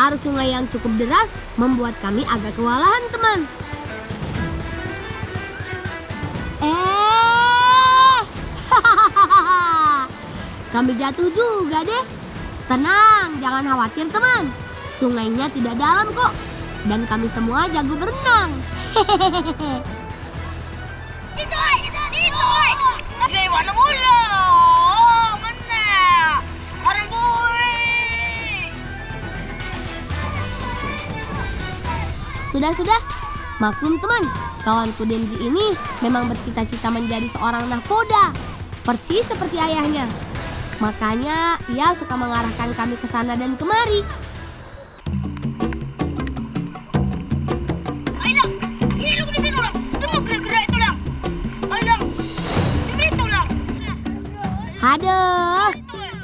Arus sungai yang cukup deras membuat kami agak kewalahan, teman. Kami jatuh juga deh. Tenang, jangan khawatir teman. Sungainya tidak dalam kok. Dan kami semua jago berenang. Saya warna mula. Mana? Orang boy. Sudah. Maklum teman, kawanku Denji ini memang bercita-cita menjadi seorang nahkoda. Persis seperti ayahnya. Makanya ia suka mengarahkan kami ke sana dan kemari. Ayolah, ini lu di situ lah. Tunggu gerak-gerak itu lah. Ayolah, di situ lah. Aduh,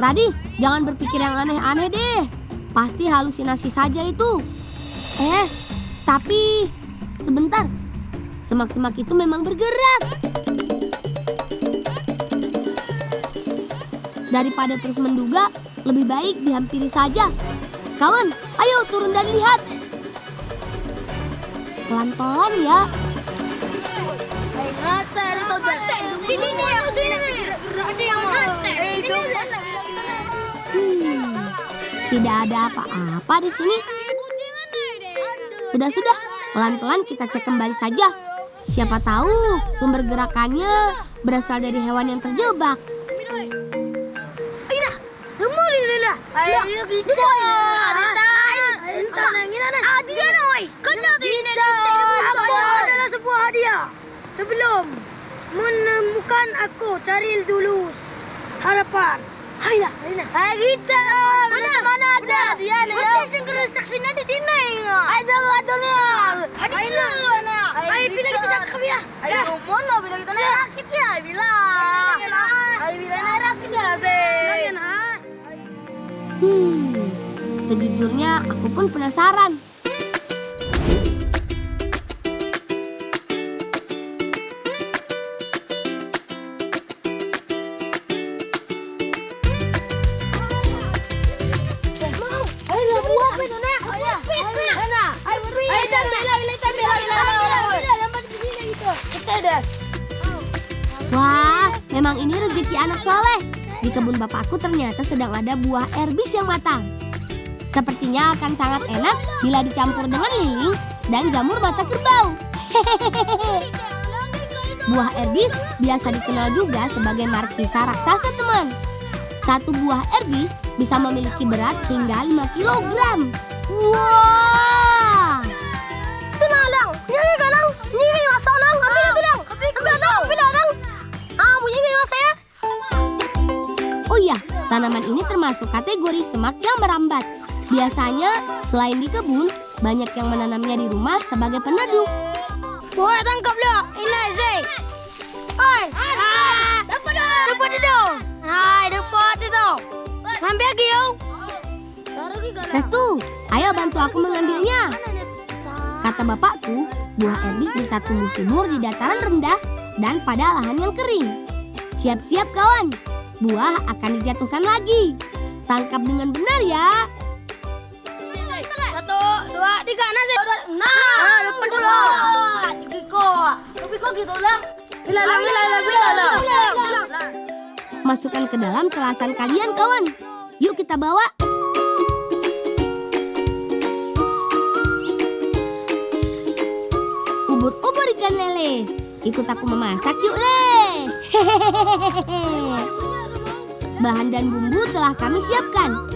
Radis, jangan berpikir yang aneh-aneh deh. Pasti halusinasi saja itu. Tapi sebentar. Semak-semak itu memang bergerak. Daripada terus menduga, lebih baik dihampiri saja. Kawan, ayo turun dan lihat. Pelan-pelan ya. Sini nih, aku sini. Ada yang Tidak ada apa-apa di sini. Sudah, pelan-pelan kita cek kembali saja. Siapa tahu sumber gerakannya berasal dari hewan yang terjebak. Ayo kita. Adalah sebuah hadiah. Sebelum menemukan aku, cari dulu harapan. Hayla. Kita. Mana ada dia nih? Mesti singkron saksinya di sini. Ada. Ayo bila kita cakap ya. Ayo mana bila kita naik rakit ya bila. Ayo bila naik rakit ya sih. Sejujurnya aku pun penasaran. Wah, memang ini rezeki anak soleh. Di kebun bapakku ternyata sedang ada buah erbis yang matang. Sepertinya akan sangat enak bila dicampur dengan lilin dan jamur mata kerbau. Buah erbis biasa dikenal juga sebagai markisa raksasa, teman. Satu buah erbis bisa memiliki berat hingga 5 kilogram. Wah! Tenang lang, nyari ka lang. Nyari masa lang, ambil lang. Ambil lang. Bunyi kayak saya. Oh iya, tanaman ini termasuk kategori semak yang merambat. Biasanya selain di kebun, banyak yang menanamnya di rumah sebagai peneduh. Boleh tangkap lah, ini Zay. Oi, dapat itu. Dapat itu. Ngambil lagi yuk. Restu, ayo bantu aku mengambilnya. Kata bapakku, buah erbis bisa tumbuh subur di dataran rendah dan pada lahan yang kering. Siap-siap kawan, buah akan dijatuhkan lagi. Tangkap dengan benar ya. 1, 2, 3, nasi. Nah, dapat dulu. Tapi kok gitu lang? Bila. Masukkan ke dalam kelasan kalian kawan. Yuk kita bawa. Ubur-ubur ikan lele. Ikut aku memasak yuk le. Bahan dan bumbu telah kami siapkan.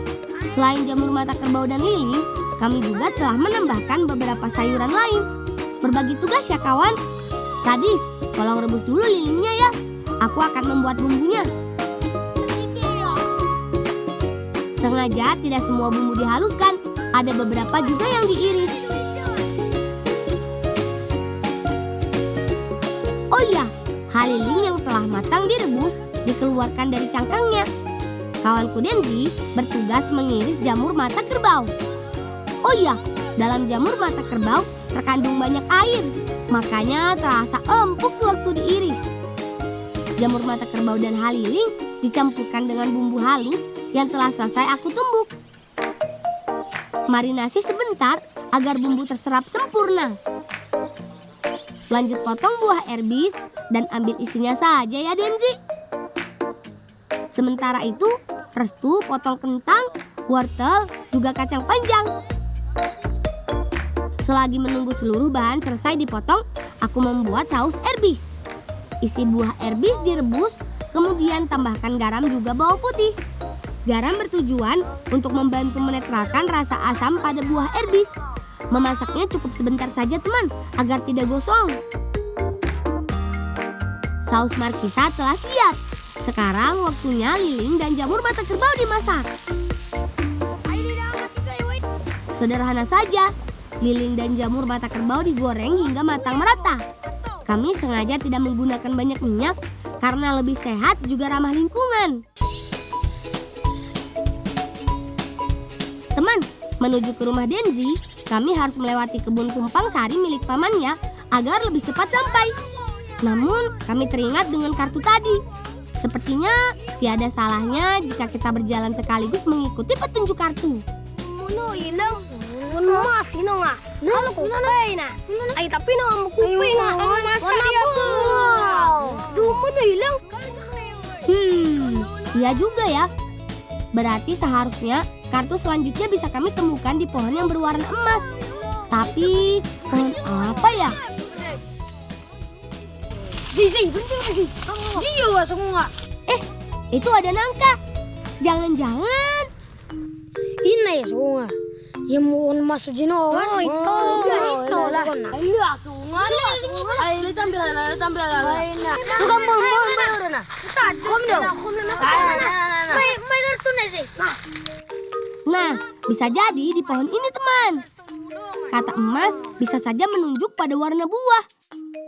Selain jamur mata kerbau dan lilin, kami juga telah menambahkan beberapa sayuran lain. Berbagi tugas ya kawan. Tadi, tolong rebus dulu lilinnya ya. Aku akan membuat bumbunya. Sengaja tidak semua bumbu dihaluskan. Ada beberapa juga yang diiris. Oh iya, haliling yang telah matang direbus dikeluarkan dari cangkangnya. Kawanku Denji bertugas mengiris jamur mata kerbau. Oh iya, dalam jamur mata kerbau terkandung banyak air, makanya terasa empuk sewaktu diiris. Jamur mata kerbau dan haliling dicampurkan dengan bumbu halus yang telah selesai aku tumbuk. Marinasi sebentar agar bumbu terserap sempurna. Lanjut potong buah erbis dan ambil isinya saja ya Denzi. Sementara itu, Restu potong kentang, wortel, juga kacang panjang. Selagi menunggu seluruh bahan selesai dipotong, aku membuat saus erbis. Isi buah erbis direbus, kemudian tambahkan garam juga bawang putih. Garam bertujuan untuk membantu menetralkan rasa asam pada buah erbis. Memasaknya cukup sebentar saja teman, agar tidak gosong. Saus markisa telah siap. Sekarang waktunya liling dan jamur mata kerbau dimasak. Sederhana saja, liling dan jamur mata kerbau digoreng hingga matang merata. Kami sengaja tidak menggunakan banyak minyak karena lebih sehat juga ramah lingkungan. Teman, menuju ke rumah Denzi, kami harus melewati kebun tumpang sari milik pamannya agar lebih cepat sampai. Namun, kami teringat dengan kartu tadi. Sepertinya tiada salahnya jika kita berjalan sekaligus mengikuti petunjuk kartu. Muno ilang, muno masino nga. Kalau kupay na, ay tapi na kupay nga. Masaya po. Dumo na ilang. Iya juga ya. Berarti seharusnya kartu selanjutnya bisa kami temukan di pohon yang berwarna emas. Tapi pohon apa ya? Zai, bentar. Dia semua. Itu ada nangka. Jangan-jangan Ini semua. Yang mau masuk jino. Oh, itu lah. Iya, semua. Ay, tampil lah. Bukan mau na. Kom dong. May kartu na sih. Nah, bisa jadi di pohon ini teman. Kata emas bisa saja menunjuk pada warna buah.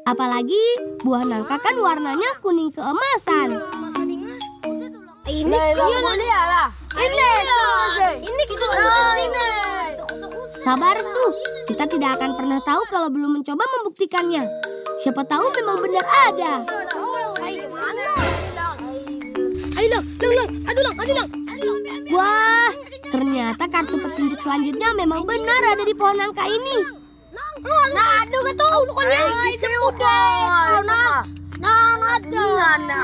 Apalagi buah nangka kan warnanya kuning keemasan. Ini gitu. Sabar tuh, kita tidak akan pernah tahu kalau belum mencoba membuktikannya. Siapa tahu memang benar ada. Wah, ternyata kartu petunjuk selanjutnya memang benar ada di pohon nangka ini. Nah, aduh gitu. Bukan yang udah. Nah, ada.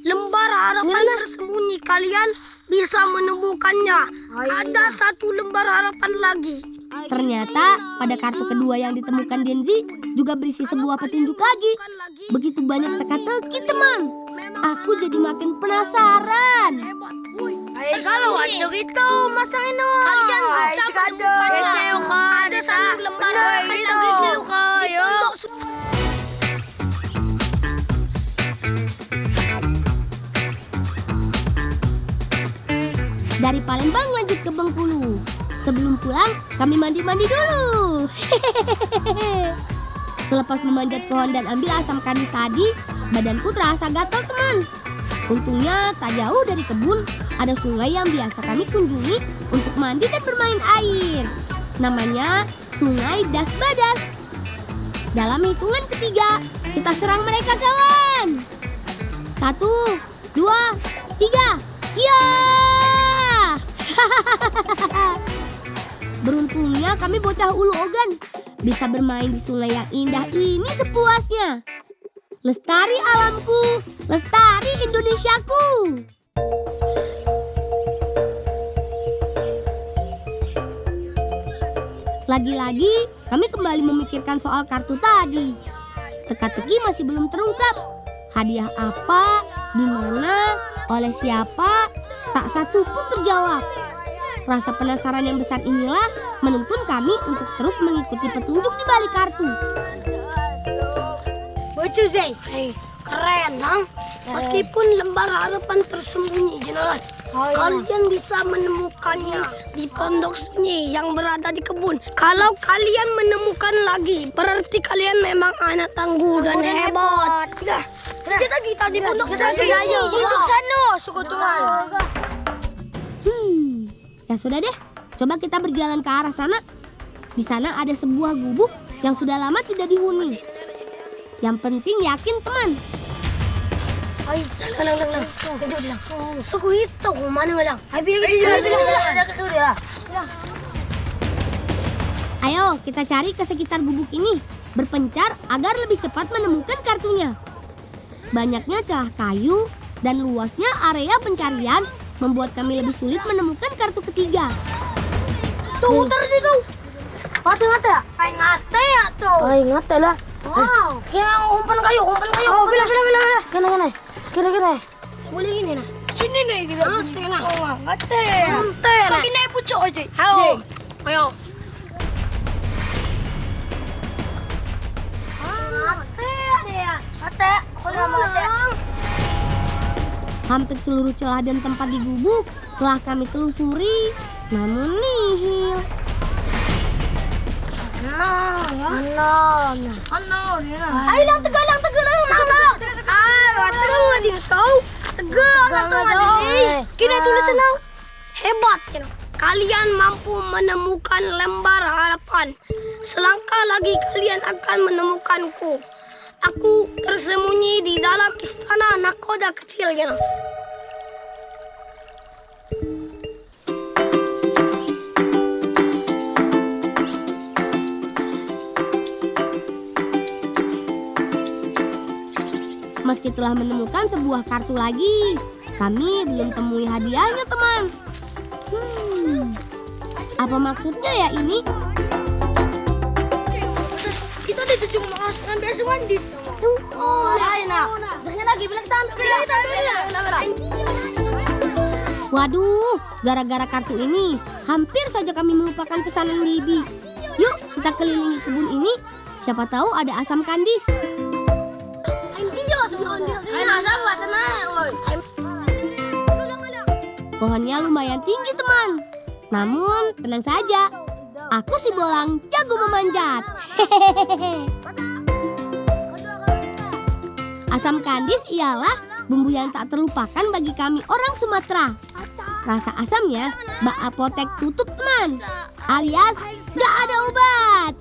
Lembar harapan tersembunyi, kalian bisa menemukannya. Ada satu lembar harapan lagi. Ternyata pada kartu kedua yang ditemukan Denzi juga berisi sebuah petunjuk lagi. Begitu banyak teka-teki teman. Aku jadi makin penasaran. Kalau masuk itu masangin kalian bisa menemukannya. Ada satu lembar harapan. Dari Palembang lanjut ke Bengkulu. Sebelum pulang, kami mandi-mandi dulu. Selepas memanjat pohon dan ambil asam kandis tadi, badanku terasa gatal teman. Untungnya tak jauh dari kebun ada sungai yang biasa kami kunjungi untuk mandi dan bermain air. Namanya Sungai Das Badas. Dalam hitungan ketiga, kita serang mereka kawan. 1, 2, 3, iya! Beruntungnya kami bocah ulu ogan bisa bermain di sungai yang indah ini sepuasnya. Lestari alamku, lestari Indonesiaku. Lagi-lagi kami kembali memikirkan soal kartu tadi. Teka-teki masih belum terungkap. Hadiah apa, di mana, oleh siapa, tak satu pun terjawab. Rasa penasaran yang besar inilah menuntun kami untuk terus mengikuti petunjuk di balik kartu. Lucu Zai, keren Hang. Meskipun lembar harapan tersembunyi Jenderal, kalian bisa menemukannya di pondok sunyi yang berada di kebun. Kalau kalian menemukan lagi, berarti kalian memang anak tangguh dan hebat. Kita di pondok sunyi. Duduk sana, suku Tuhan. Ya sudah deh, coba kita berjalan ke arah sana. Di sana ada sebuah gubuk yang sudah lama tidak dihuni. Yang penting yakin teman. Ay, lang. Ganito lang. So, ito, kumano nga lang. Ay, bilang. Ayo kita cari ke sekitar gubuk ini. Berpencar agar lebih cepat menemukan kartunya. Banyaknya celah kayu dan luasnya area pencarian membuat kami lebih sulit menemukan kartu ketiga. Tuh, muter dito. Ngate. Ay, ngate ya tuh. Ay, ngate lah. Wow. Kaya kumpan kayo. Oh, bila. Kena. Boleh gini na. Sini na kita. Ngate na. Oh, ngate. Kaki na ipucok aja. Ayo. Ngate. Hampir seluruh celah dan tempat di gubuk telah kami telusuri, namun nihil. Ay, lang tegal. Tegal mo din ito. Kinatulisan na. Hebat. Kalian mampu menemukan lembar harapan. Selangkah lagi kalian akan menemukanku. Aku tersembunyi di dalam istana nakoda kecil. Meski telah menemukan sebuah kartu lagi, kami belum temui hadiahnya teman. Apa maksudnya ya ini? Kita ditujuk ngambil semandis. Oh, lain nak. Dengar lagi bilang sampai. Waduh, gara-gara kartu ini hampir saja kami melupakan pesanan Bibi. Yuk kita kelilingi kebun ini, siapa tahu ada asam kandis. Pohonnya lumayan tinggi teman. Namun tenang saja, aku si Bolang jago memanjat. Asam kandis ialah bumbu yang tak terlupakan bagi kami orang Sumatera. Rasa asamnya bak apotek tutup teman, alias gak ada obat.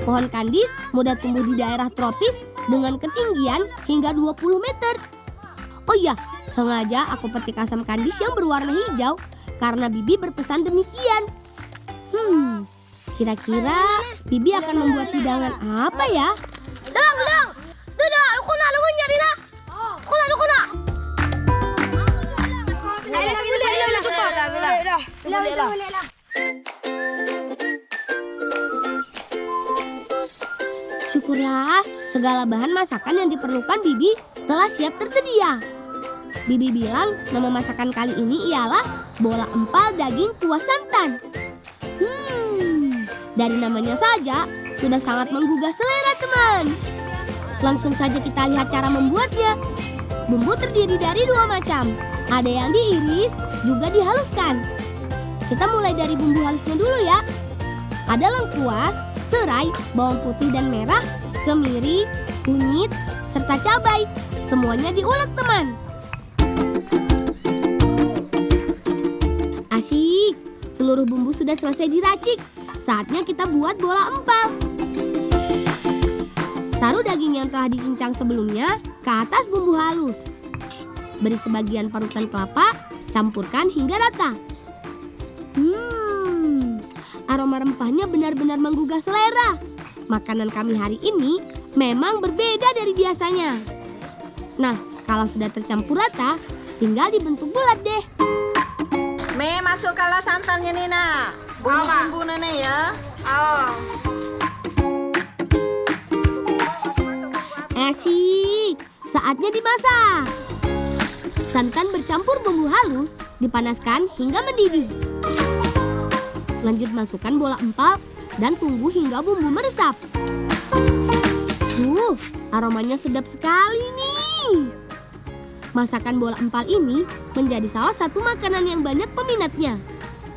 Pohon kandis mudah tumbuh di daerah tropis dengan ketinggian hingga 20 meter. Oh iya, sengaja aku petik asam kandis yang berwarna hijau karena Bibi berpesan demikian. Kira-kira Bibi akan membuat hidangan apa ya? Lang. Dada, aku nak lu nyari lah. Aku nak. Ayo, cukup. Syukurlah, segala bahan masakan yang diperlukan Bibi telah siap tersedia. Bibi bilang nama masakan kali ini ialah bola empal daging kuah santan. Dari namanya saja sudah sangat menggugah selera teman. Langsung saja kita lihat cara membuatnya. Bumbu terdiri dari 2 macam. Ada yang diiris, juga dihaluskan. Kita mulai dari bumbu halusnya dulu ya. Ada lengkuas, serai, bawang putih dan merah, kemiri, kunyit, serta cabai. Semuanya diulek teman. Asyik, seluruh bumbu sudah selesai diracik. Saatnya kita buat bola empal. Taruh daging yang telah dicincang sebelumnya ke atas bumbu halus. Beri sebagian parutan kelapa, campurkan hingga rata. Aroma rempahnya benar-benar menggugah selera. Makanan kami hari ini memang berbeda dari biasanya. Nah, kalau sudah tercampur rata, tinggal dibentuk bulat deh. Masukkanlah santannya Nina. Bumbu-bumbu nenek ya. Asyik, saatnya dimasak. Santan bercampur bumbu halus, dipanaskan hingga mendidih. Lanjut masukkan bola empal dan tunggu hingga bumbu meresap. Aromanya sedap sekali nih. Masakan bola empal ini menjadi salah satu makanan yang banyak peminatnya.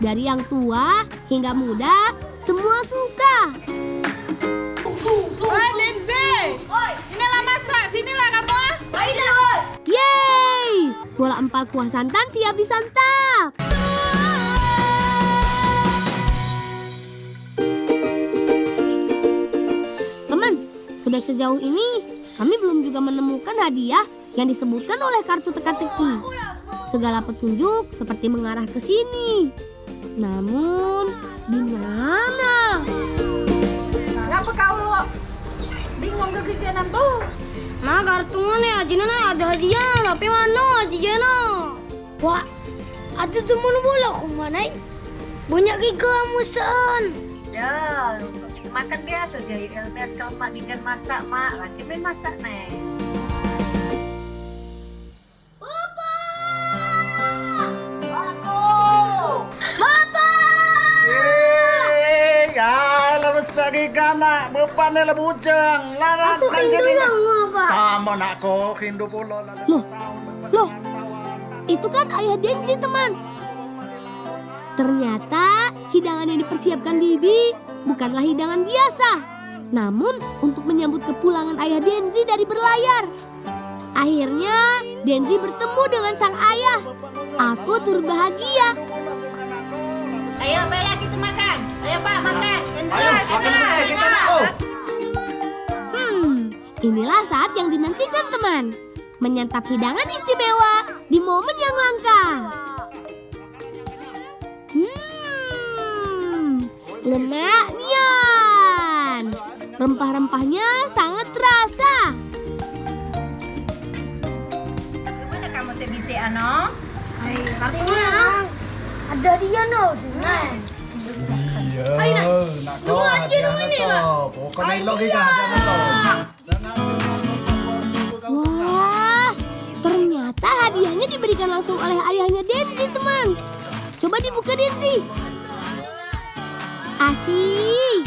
Dari yang tua hingga muda, semua suka. Denze, inilah masak, sinilah kamu. Yeay, bola empal kuah santan siap disantap. Sudah sejauh ini, kami belum juga menemukan hadiah yang disebutkan oleh kartu teka-teki. Segala petunjuk seperti mengarah ke sini. Namun, di mana? Ngapa kau lo bingung kegigianan tuh? Nah, kartu mana aja ada hadiah, tapi mana aja na? Wah, ada teman bola kau mana? Banyak kegamusan. Ya, makan biasa dia. Kalau biasa kalau mak gigan masak mak, laki main masak nih. Gana bepan ni bujang laran kan jadi sama nak ko hindu pula Loh, itu kan ayah Denzi, teman. Ternyata hidangan yang dipersiapkan Bibi bukanlah hidangan biasa, namun untuk menyambut kepulangan ayah Denzi dari berlayar. Akhirnya Denzi bertemu dengan sang ayah. Aku turut bahagia. Ayo Bella kita makan. Ayo Pak makan. Ayo makan kita nak. Inilah saat yang dinantikan, teman. Menyantap hidangan istimewa di momen yang langka. Lemak nian. Rempah-rempahnya sangat terasa. Gimana kamu sebisi ano? Kartunya ada dia no, jangan. Iya, nak ko hadiah na to. Pokoknya ilog ka hadiah na to. Wah, ternyata hadiahnya diberikan langsung oleh ayahnya Denzi, teman. Coba dibuka, Denzi. Asyik.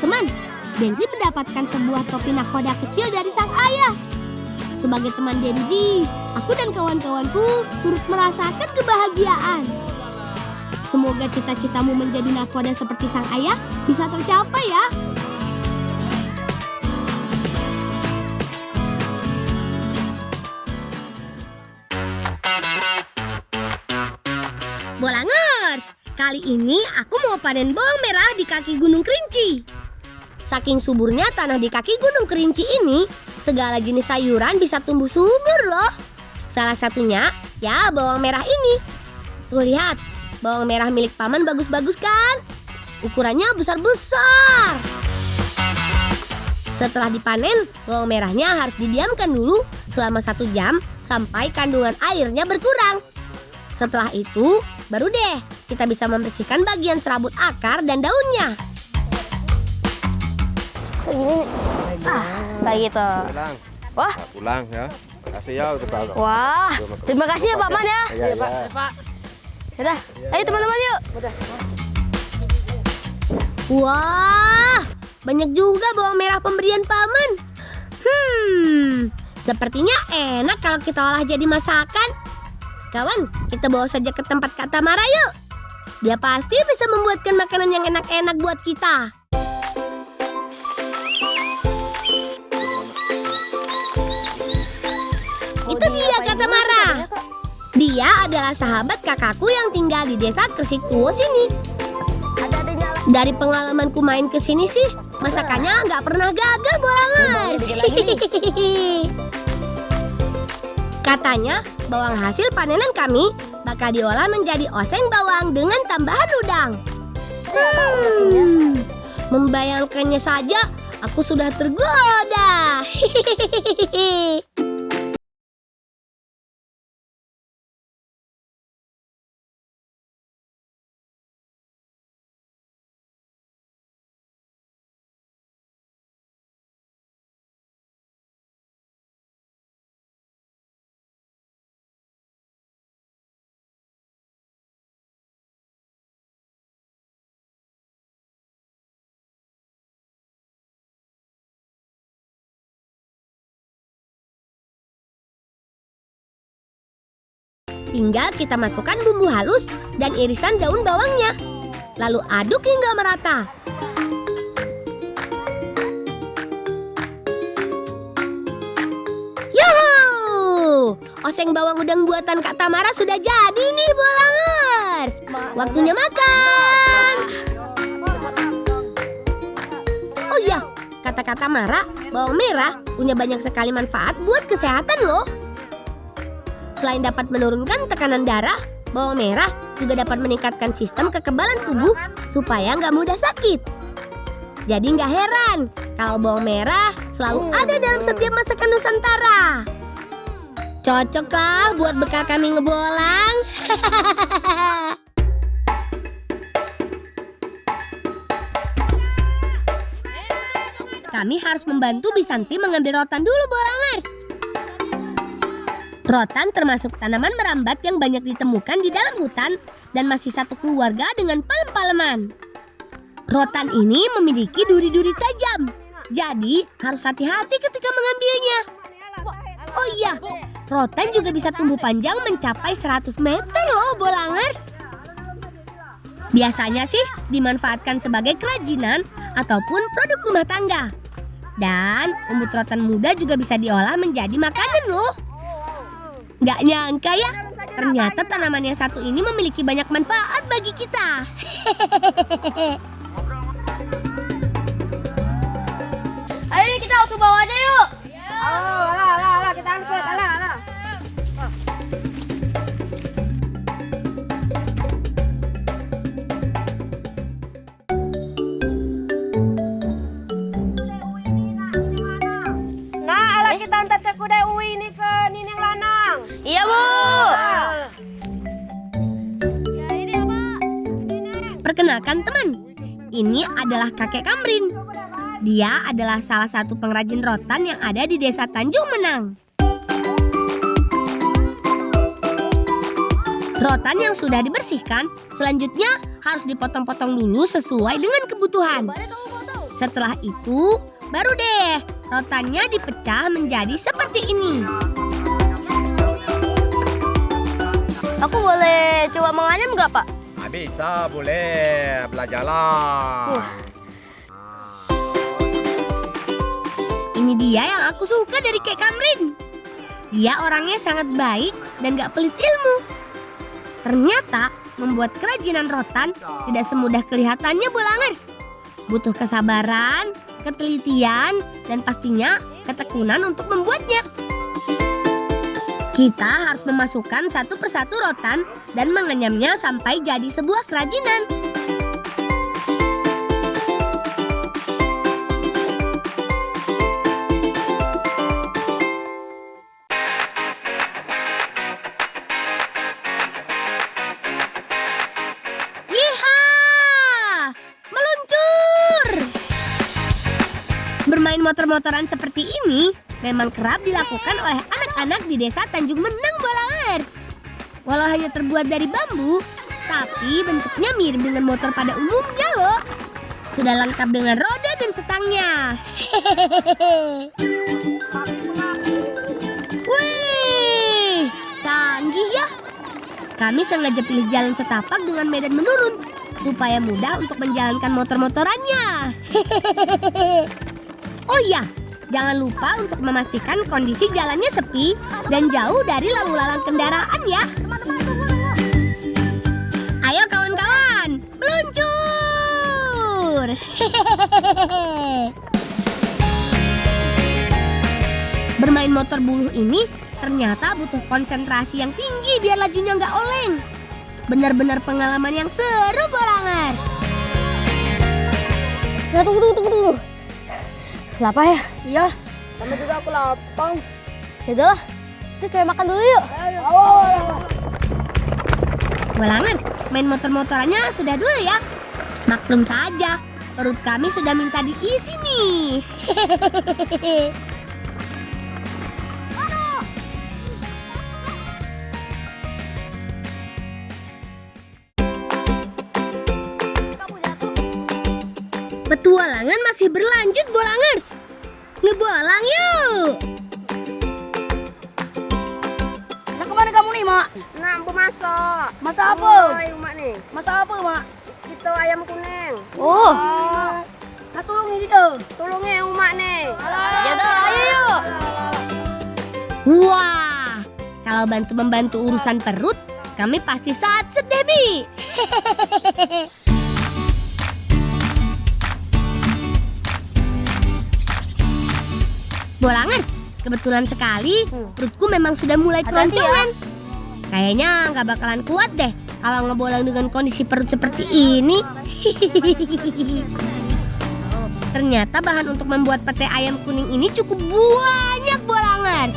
Teman, Denzi mendapatkan sebuah topi nakoda kecil dari sang ayah. Sebagai teman Denzi, aku dan kawan-kawanku turut merasakan kebahagiaan. Semoga cita-citamu menjadi nakoda seperti sang ayah bisa tercapai ya. Bolangers, kali ini aku mau panen bawang merah di kaki Gunung Kerinci. Saking suburnya tanah di kaki Gunung Kerinci ini, segala jenis sayuran bisa tumbuh subur loh. Salah satunya ya bawang merah ini. Tuh lihat, bawang merah milik paman bagus-bagus kan? Ukurannya besar-besar. Setelah dipanen, bawang merahnya harus didiamkan dulu selama 1 jam sampai kandungan airnya berkurang. Setelah itu, baru deh kita bisa membersihkan bagian serabut akar dan daunnya. Kayak gitu. Pulang. Wah. Nah, pulang ya. Makasih ya udah bawa. Wah, terima kasih ya Pak Man ya. Iya, Pak. Yaudah, ayo teman-teman yuk. Wah, banyak juga bawang merah pemberian paman. Sepertinya enak kalau kita olah jadi masakan. Kawan, kita bawa saja ke tempat Kak Tamara yuk. Dia pasti bisa membuatkan makanan yang enak-enak buat kita. Itu dia Kak Tamara. Dia adalah sahabat kakakku yang tinggal di desa Kresik Tuo sini. Dari pengalamanku main ke sini sih, masakannya nggak pernah gagal, Bolangers. Katanya, bawang hasil panenan kami bakal diolah menjadi oseng bawang dengan tambahan udang. Membayangkannya saja, aku sudah tergoda. Tinggal kita masukkan bumbu halus dan irisan daun bawangnya. Lalu aduk hingga merata. Yuhu! Oseng bawang udang buatan Kak Tamara sudah jadi nih, Bolangers. Waktunya makan. Oh iya, Kak kata-kata Mara, bawang merah punya banyak sekali manfaat buat kesehatan loh. Selain dapat menurunkan tekanan darah, bawang merah juga dapat meningkatkan sistem kekebalan tubuh supaya nggak mudah sakit. Jadi nggak heran kalau bawang merah selalu ada dalam setiap masakan Nusantara. Cocok lah buat bekal kami ngebolang. Kami harus membantu Bisanti mengambil rotan dulu, Bolangers. Rotan termasuk tanaman merambat yang banyak ditemukan di dalam hutan dan masih satu keluarga dengan palem-paleman. Rotan ini memiliki duri-duri tajam, jadi harus hati-hati ketika mengambilnya. Oh iya, rotan juga bisa tumbuh panjang mencapai 100 meter loh, Bolangers. Biasanya sih dimanfaatkan sebagai kerajinan ataupun produk rumah tangga. Dan umbut rotan muda juga bisa diolah menjadi makanan loh. Gak nyangka ya, ternyata tanaman yang satu ini memiliki banyak manfaat bagi kita. Ayo kita usah bawa aja yuk. Alah, kita angkut, alah. Nah, alah kita antar ke kuda Uwi ini ke Nining Lanang. Iya, Bu. Ya, ini apa? Perkenalkan teman, ini adalah kakek Kamrin. Dia adalah salah satu pengrajin rotan yang ada di desa Tanjung Menang. Rotan yang sudah dibersihkan, selanjutnya harus dipotong-potong dulu sesuai dengan kebutuhan. Setelah itu, baru deh rotannya dipecah menjadi seperti ini. Aku boleh coba menganyam nggak, Pak? Bisa, boleh. Belajarlah. Ini dia yang aku suka dari Kek Kamrin. Dia orangnya sangat baik dan gak pelit ilmu. Ternyata membuat kerajinan rotan tidak semudah kelihatannya, Bolangers. Butuh kesabaran, ketelitian, dan pastinya ketekunan untuk membuatnya. Kita harus memasukkan satu persatu rotan dan mengenyamnya sampai jadi sebuah kerajinan. Bermain motor-motoran seperti ini memang kerap dilakukan oleh anak-anak di desa Tanjung Menang, Bolangers. Walau hanya terbuat dari bambu, tapi bentuknya mirip dengan motor pada umumnya loh. Sudah lengkap dengan roda dan setangnya. Wih, canggih ya. Kami sengaja pilih jalan setapak dengan medan menurun supaya mudah untuk menjalankan motor-motorannya. Oh iya, jangan lupa untuk memastikan kondisi jalannya sepi dan jauh dari lalu lalang kendaraan ya. Ayo kawan-kawan, meluncur! Bermain motor buluh ini ternyata butuh konsentrasi yang tinggi biar lajunya nggak oleng. Benar-benar pengalaman yang seru, Bolangers. Ya, tunggu. Lapar ya? Iya, sama juga aku lapar. Yaudahlah, kita coba makan dulu yuk. Bolangers, main motor-motorannya sudah dulu ya. Maklum saja, perut kami sudah minta diisi nih. Petualangan masih berlanjut, Bolangers. Ngebolang yuk. Nah, kemana kamu nih, Mak? Nah, mau masak. Masak apa? Mak nih. Masak apa, Mak? Itu ayam kuning. Oh. Nah, tolong ini tuh. Tolongnya Mak nih. Yaudah, ayo yuk. Wah, kalau bantu-membantu urusan perut, kami pasti satset deh, Bi. Bolangers, kebetulan sekali perutku memang sudah mulai keroncongan. Kayaknya nggak bakalan kuat deh kalau ngebolang dengan kondisi perut seperti ini. Ternyata bahan untuk membuat pete ayam kuning ini cukup banyak, Bolangers.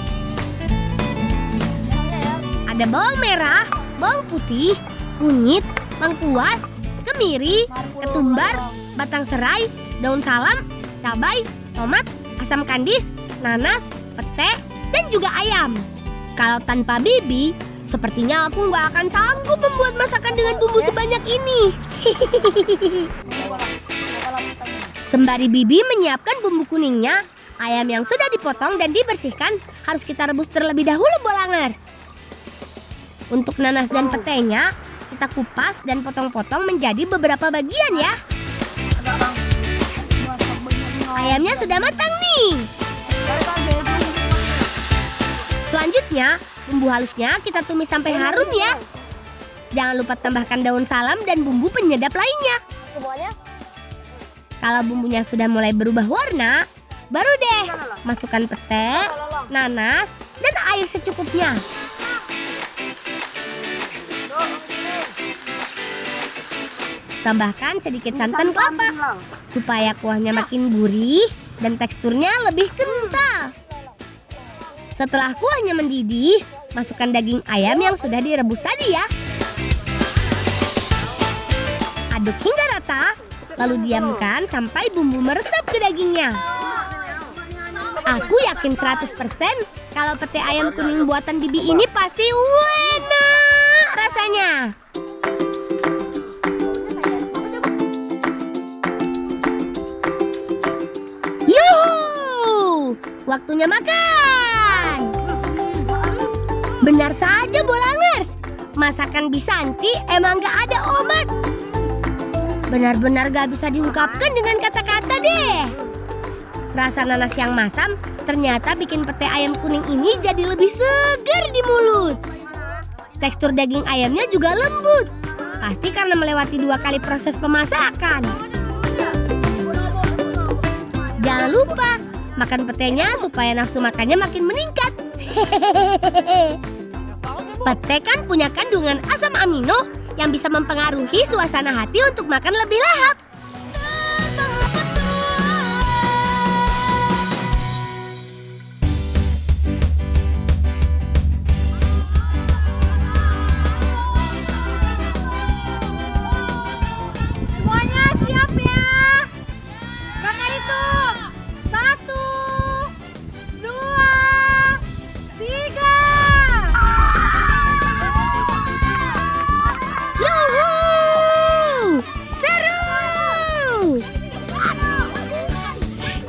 Ada bawang merah, bawang putih, kunyit, lengkuas, kemiri, ketumbar, batang serai, daun salam, cabai, tomat, asam kandis, nanas, pete, dan juga ayam. Kalau tanpa Bibi, sepertinya aku nggak akan sanggup membuat masakan dengan bumbu sebanyak ini. Sembari Bibi menyiapkan bumbu kuningnya, ayam yang sudah dipotong dan dibersihkan harus kita rebus terlebih dahulu, Bolangers. Untuk nanas dan petenya, kita kupas dan potong-potong menjadi beberapa bagian ya. Ayamnya sudah matang nih. Selanjutnya, bumbu halusnya kita tumis sampai harum ya. Jangan lupa tambahkan daun salam dan bumbu penyedap lainnya. Semuanya? Kalau bumbunya sudah mulai berubah warna, baru deh masukkan pete, nanas, dan air secukupnya. Tambahkan sedikit santan kelapa supaya kuahnya makin gurih dan teksturnya lebih kental. Setelah kuahnya mendidih, masukkan daging ayam yang sudah direbus tadi ya. Aduk hingga rata, lalu diamkan sampai bumbu meresap ke dagingnya. Aku yakin 100% kalau pete ayam kuning buatan Bibi ini pasti enak rasanya. Yuhu, waktunya makan. Benar saja, Bolangers. Masakan Bisanti emang gak ada obat. Benar-benar gak bisa diungkapkan dengan kata-kata deh. Rasa nanas yang masam ternyata bikin pete ayam kuning ini jadi lebih segar di mulut. Tekstur daging ayamnya juga lembut. Pasti karena melewati 2 kali proses pemasakan. Jangan lupa makan petenya supaya nafsu makannya makin meningkat. Pete kan punya kandungan asam amino yang bisa mempengaruhi suasana hati untuk makan lebih lahap. Semuanya siap ya? Kakak hitung. 1, 2, 3. Yuhu! Seru!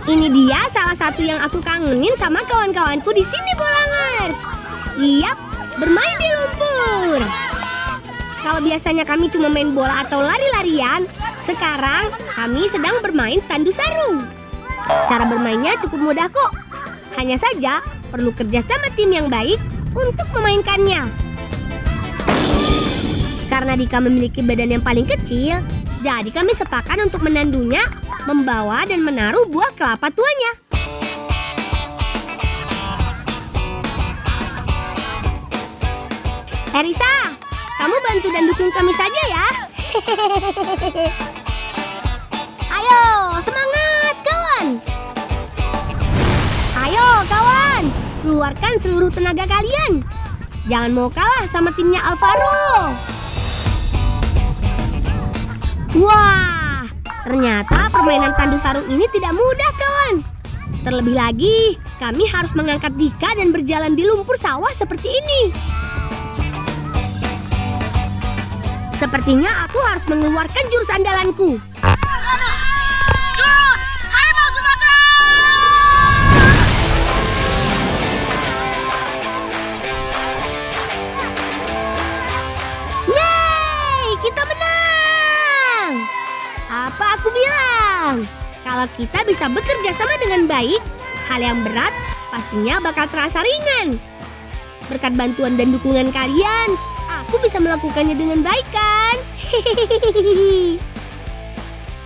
Ini dia salah satu yang aku kangenin sama kawan-kawanku di sini, Bolangers. Yap, bermain di lumpur. Kalau biasanya kami cuma main bola atau lari-larian, sekarang kami sedang bermain tandu sarung. Cara bermainnya cukup mudah kok. Hanya saja perlu kerja sama tim yang baik untuk memainkannya. Karena Dika memiliki badan yang paling kecil, jadi kami sepakat untuk menandunya, membawa dan menaruh buah kelapa tuanya. Erisa, kamu bantu dan dukung kami saja ya. Ayo, semangat kawan. Ayo kawan, keluarkan seluruh tenaga kalian. Jangan mau kalah sama timnya Alvaro. Wah, ternyata permainan tandu sarung ini tidak mudah kawan. Terlebih lagi, kami harus mengangkat Dika dan berjalan di lumpur sawah seperti ini. Sepertinya aku harus mengeluarkan jurus andalanku. Jurus Harimau Sumatera! Yeay, kita menang! Apa aku bilang? Kalau kita bisa bekerja sama dengan baik, hal yang berat pastinya bakal terasa ringan. Berkat bantuan dan dukungan kalian, aku bisa melakukannya dengan baik kan? Hehehe.